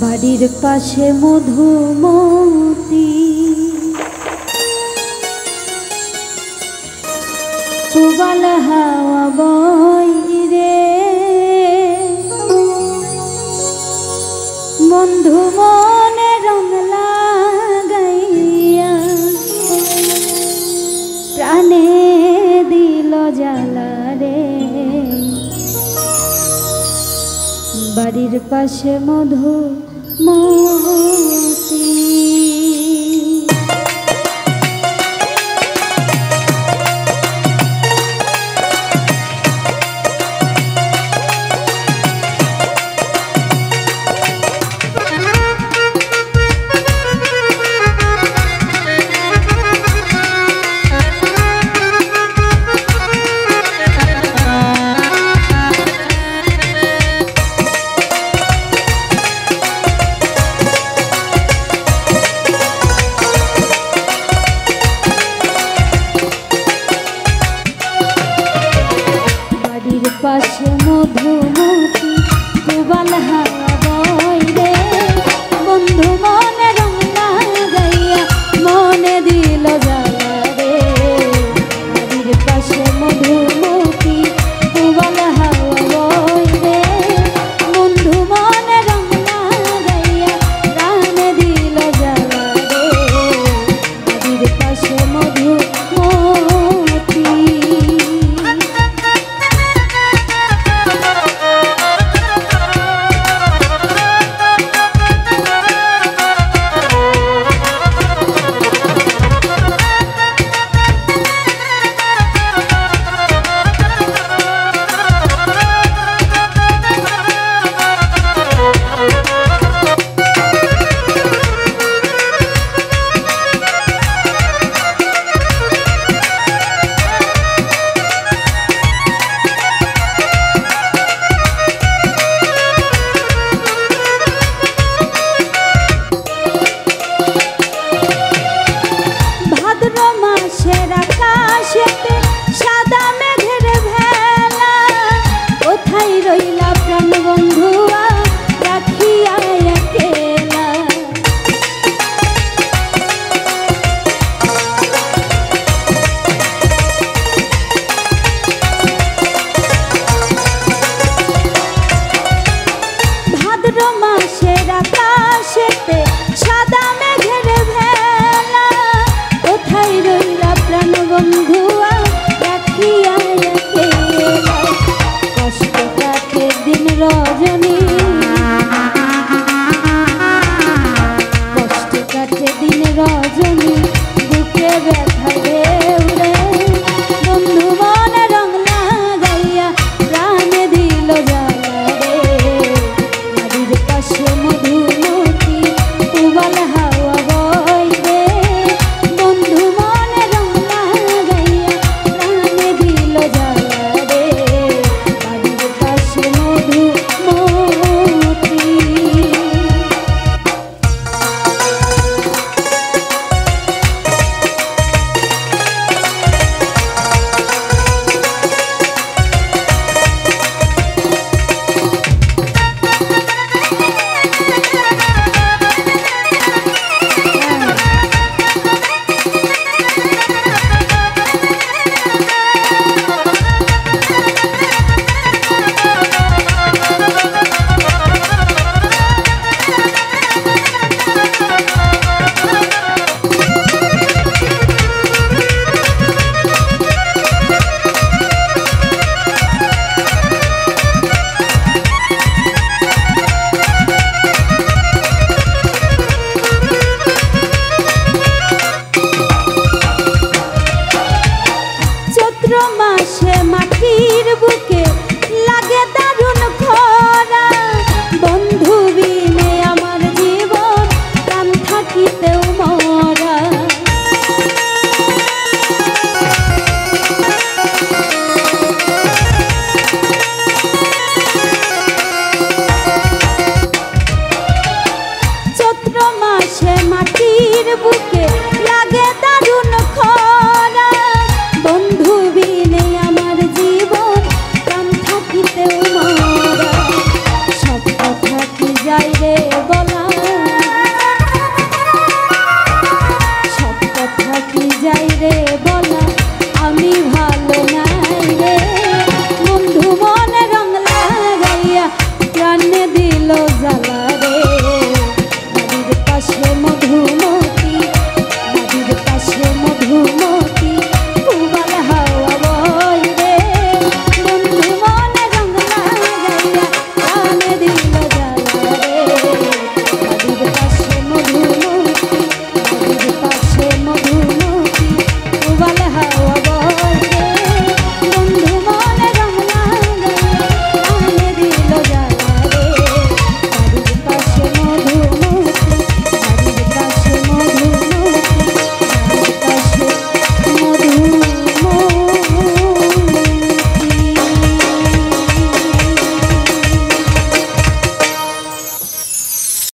বাড়ির পাশে মধুমতি সুবাল হাওয়া বয় রে বন্ধু মনে রং লাগাইয়া প্রাণে দিল জ্বালা রে বাড়ির পাশে মধুমতি পাশে মধুমতি সুবাল হাওয়া বয় রে বন্ধু মনে রং লাগাইয়া মনে দিল জ্বালা রে বাড়ির পাশে মধুমতি সুবাল হাওয়া বয় রে বন্ধু মনে রং লাগাইয়া প্রাণে দিল জ্বালা রে বাড়ির পাশে মধুমতি সাদা মেঘের ভেলা কোথায় রইলা প্রাণ বন্ধুয়া রাখিয়া একেলা ভাদ্র মাসের আকাশেতে সাদা মেঘের ভেলা কোথায় রইলা প্রাণ বন্ধুয়া রাখিয়া একেলা কষ্ট কাটে দিন রজনী কষ্ট কাটে দিন রজনী বুকে ব্যথা ঢেউ রে বন্ধু মনে রং লাগাইয়া প্রাণে দিল জ্বালা রে বাড়ির পাশে মধুমতি সুবাল হাওয়া বয় রে বন্ধু মনে রং লাগাইয়া প্রাণে দিল জ্বালা রে বাড়ির পাশে মধুমতি মাসে মাটির বুকে লাগে দারুণ খরা বন্ধু বিনে আমার জীবন প্রাণ থাকিতেও মরা চৈত্র মাসে মাটির বুকে